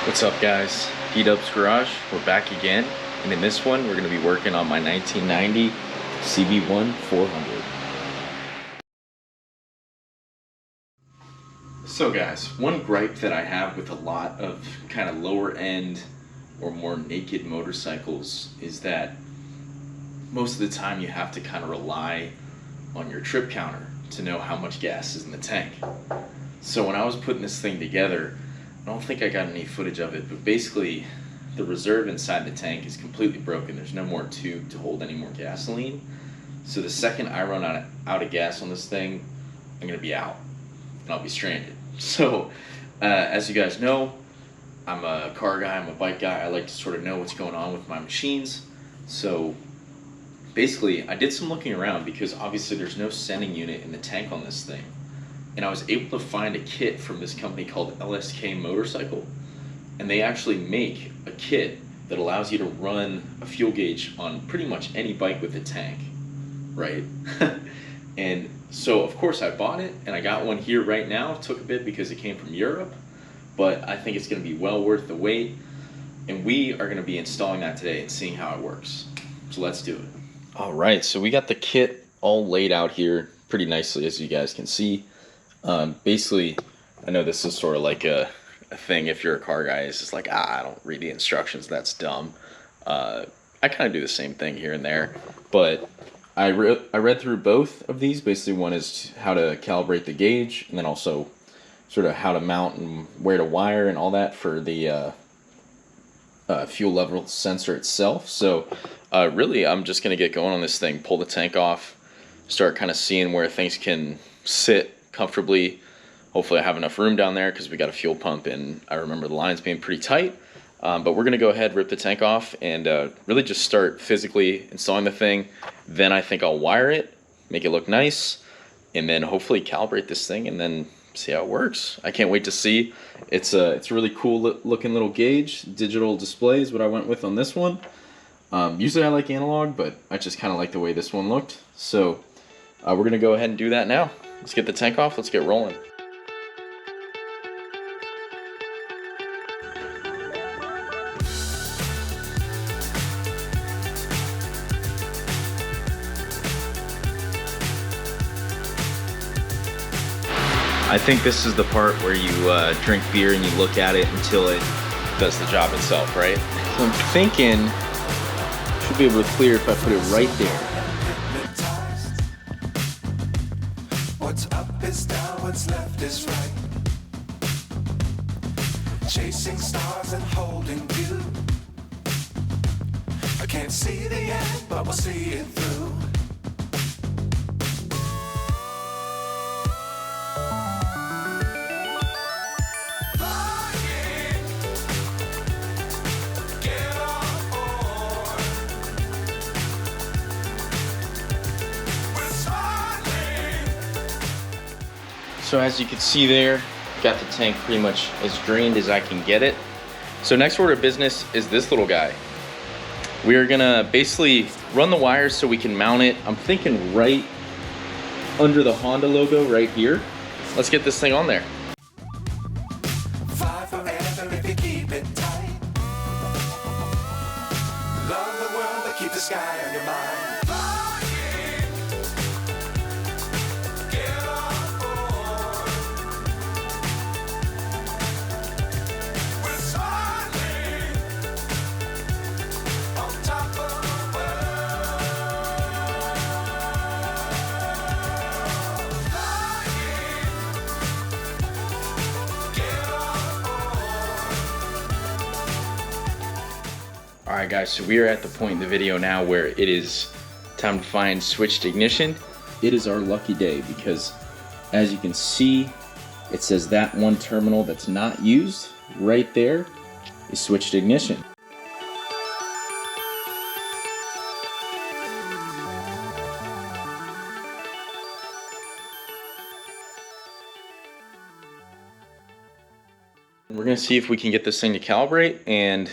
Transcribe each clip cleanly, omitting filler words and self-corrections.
What's up, guys? D-Dub's Garage. We're back again, and in this one we're going to be working on my 1990 CB-1 400. So guys, one gripe that I have with a lot of kind of lower end or more naked motorcycles is that most of the time you have to kind of rely on your trip counter to know how much gas is in the tank. So when I was putting this thing together, I don't think I got any footage of it, but basically the reserve inside the tank is completely broken. There's no more tube to hold any more gasoline. So the second I run out of gas on this thing, I'm gonna be out and I'll be stranded. So as you guys know, I'm a car guy, I'm a bike guy. I like to sort of know what's going on with my machines. So basically I did some looking around because obviously there's no sending unit in the tank on this thing. And I was able to find a kit from this company called LSK Motorcycle, and they actually make a kit that allows you to run a fuel gauge on pretty much any bike with a tank, right? And so of course I bought it, and I got one here right now. It took a bit because it came from Europe, but I think it's going to be well worth the wait, and we are going to be installing that today and seeing how it works. So let's do it. All right, so we got the kit all laid out here pretty nicely, as you guys can see. Basically, I know this is sort of like a thing if you're a car guy, it's just like, I don't read the instructions, that's dumb. I kind of do the same thing here and there, but I read through both of these. Basically, one is how to calibrate the gauge, and then also sort of how to mount and where to wire and all that for the fuel level sensor itself. So really, I'm just going to get going on this thing, pull the tank off, start kind of seeing where things can sit comfortably. Hopefully I have enough room down there because we got a fuel pump, and I remember the lines being pretty tight. But we're going to go ahead, rip the tank off, and really just start physically installing the thing. Then I think I'll wire it, make it look nice, and then hopefully calibrate this thing and then see how it works. I can't wait to see. It's a really cool looking little gauge. Digital display is what I went with on this one. Usually I like analog, but I just kind of like the way this one looked. So we're going to go ahead and do that now. Let's get the tank off, let's get rolling. I think this is the part where you drink beer and you look at it until it does the job itself, right? So I'm thinking, should be able to clear if I put it right there. What's up is down, what's left is right. Chasing stars and holding you. I can't see the end, but we'll see it through. So as you can see there, got the tank pretty much as drained as I can get it. So next order of business is this little guy. We are gonna basically run the wires so we can mount it. I'm thinking right under the Honda logo right here. Let's get this thing on there. Fly forever if you keep it tight. Love the world, but keep the sky on your mind. Alright guys, so we are at the point in the video now where it is time to find switched ignition. It is our lucky day because as you can see, it says that one terminal that's not used right there is switched ignition. We're going to see if we can get this thing to calibrate and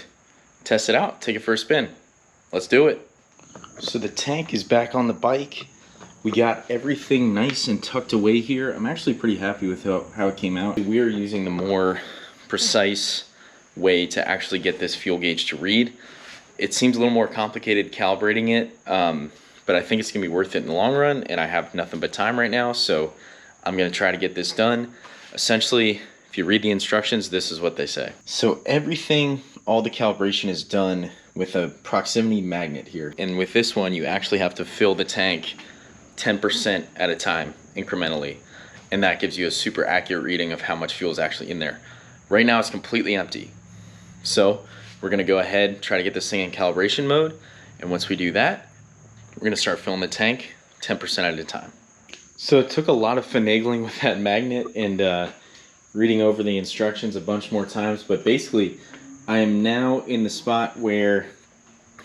test it out, take it for a spin. Let's do it. So the tank is back on the bike. We got everything nice and tucked away here. I'm actually pretty happy with how it came out. We are using the more precise way to actually get this fuel gauge to read. It seems a little more complicated calibrating it, but I think it's gonna be worth it in the long run, and I have nothing but time right now, so I'm gonna try to get this done. Essentially, if you read the instructions, this is what they say. So everything, all the calibration is done with a proximity magnet here. And with this one, you actually have to fill the tank 10% at a time, incrementally. And that gives you a super accurate reading of how much fuel is actually in there. Right now, it's completely empty. So we're gonna go ahead, try to get this thing in calibration mode. And once we do that, we're gonna start filling the tank 10% at a time. So it took a lot of finagling with that magnet and reading over the instructions a bunch more times, but basically I am now in the spot where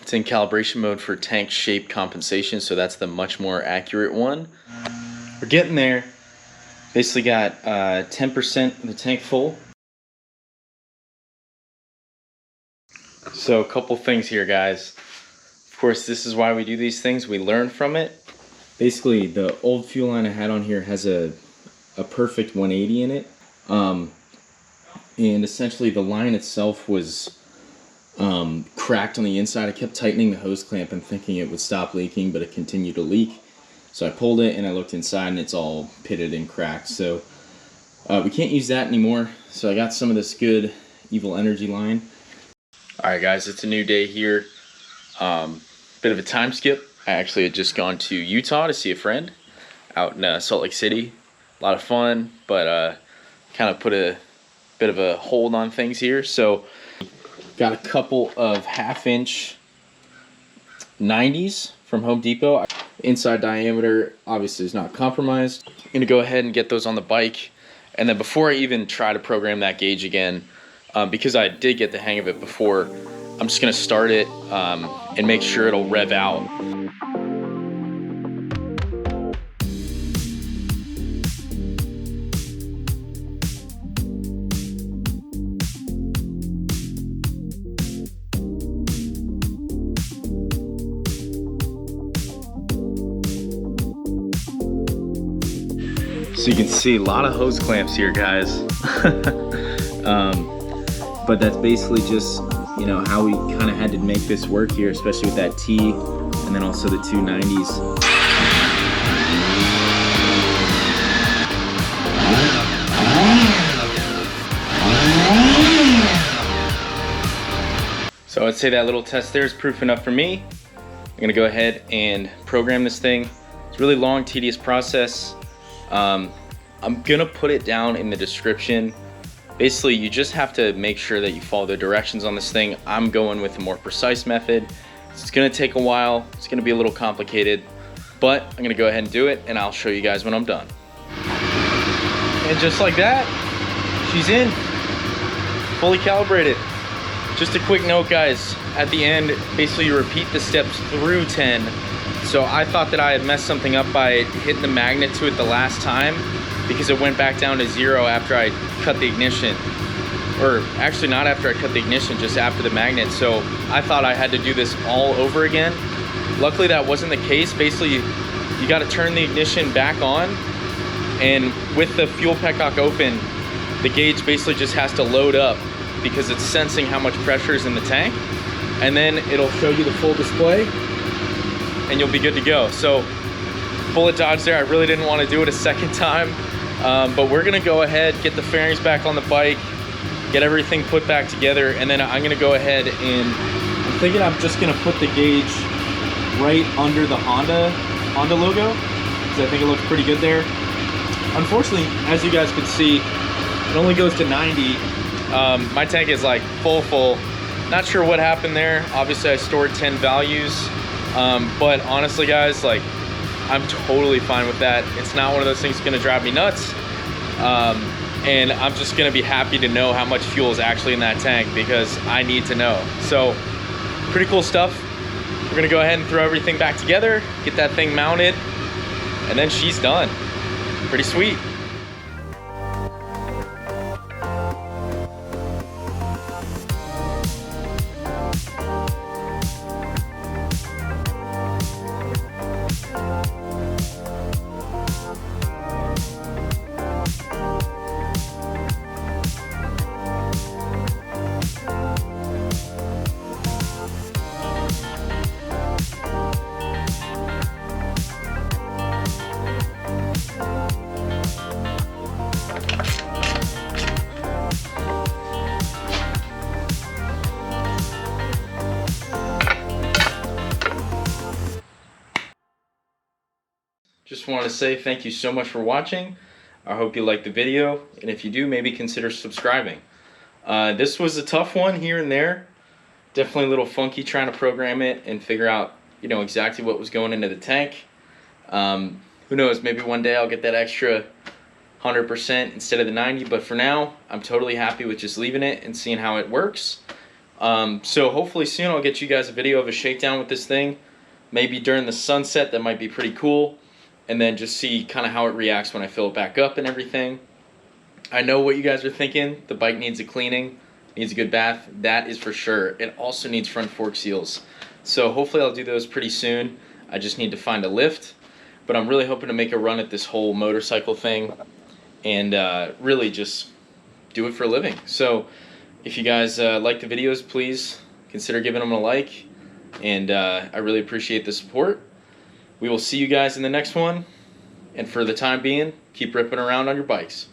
it's in calibration mode for tank shape compensation, so that's the much more accurate one. We're getting there. Basically got 10% of the tank full. So a couple things here, guys. Of course, this is why we do these things. We learn from it. Basically, the old fuel line I had on here has a perfect 180 in it. And essentially the line itself was cracked on the inside. I kept tightening the hose clamp and thinking it would stop leaking, but it continued to leak. So I pulled it and I looked inside and it's all pitted and cracked. So we can't use that anymore. So I got some of this good Evil Energy line. Alright guys, it's a new day here. Bit of a time skip. I actually had just gone to Utah to see a friend out in Salt Lake City. A lot of fun, but kind of put a bit of a hold on things here. So got a couple of 1/2-inch 90s from Home Depot. Inside diameter obviously is not compromised. I'm gonna go ahead and get those on the bike, and then before I even try to program that gauge again, because I did get the hang of it before, I'm just gonna start it and make sure it'll rev out. So you can see a lot of hose clamps here, guys. But that's basically just, you know, how we kind of had to make this work here, especially with that T and then also the two 90s. So I'd say that little test there is proof enough for me. I'm gonna go ahead and program this thing. It's a really long, tedious process. I'm gonna put it down in the description. Basically, you just have to make sure that you follow the directions on this thing. I'm going with a more precise method. It's gonna take a while. It's gonna be a little complicated, but I'm gonna go ahead and do it, and I'll show you guys when I'm done. And just like that, she's in, fully calibrated. Just a quick note, guys, at the end, basically you repeat the steps through 10. So I thought that I had messed something up by hitting the magnet to it the last time, because it went back down to 0 after I cut the ignition. Or actually not after I cut the ignition, just after the magnet. So I thought I had to do this all over again. Luckily that wasn't the case. Basically, you gotta turn the ignition back on, and with the fuel petcock open, the gauge basically just has to load up because it's sensing how much pressure is in the tank, and then it'll show you the full display and you'll be good to go. So bullet dodge there. I really didn't want to do it a second time, but we're gonna go ahead, get the fairings back on the bike, get everything put back together, and then I'm gonna go ahead and I'm thinking I'm just gonna put the gauge right under the Honda logo, because I think it looks pretty good there. Unfortunately, as you guys can see, it only goes to 90. My tank is like full. Not sure what happened there. Obviously I stored 10 values, but honestly guys, like, I'm totally fine with that. It's not one of those things that's gonna drive me nuts. And I'm just gonna be happy to know how much fuel is actually in that tank, because I need to know. So pretty cool stuff. We're gonna go ahead and throw everything back together, get that thing mounted, and then she's done. Pretty sweet. just wanted to say thank you so much for watching. I hope you liked the video, and if you do, maybe consider subscribing. This was a tough one here and there. Definitely a little funky trying to program it and figure out, you know, exactly what was going into the tank. Who knows, maybe one day I'll get that extra 100% instead of the 90, but for now, I'm totally happy with just leaving it and seeing how it works. So hopefully soon I'll get you guys a video of a shakedown with this thing. Maybe during the sunset, that might be pretty cool. And then just see kind of how it reacts when I fill it back up and everything. I know what you guys are thinking. The bike needs a cleaning, needs a good bath. That is for sure. It also needs front fork seals. So hopefully I'll do those pretty soon. I just need to find a lift. But I'm really hoping to make a run at this whole motorcycle thing and really just do it for a living. So if you guys like the videos, please consider giving them a like. And I really appreciate the support. We will see you guys in the next one. And for the time being, keep ripping around on your bikes.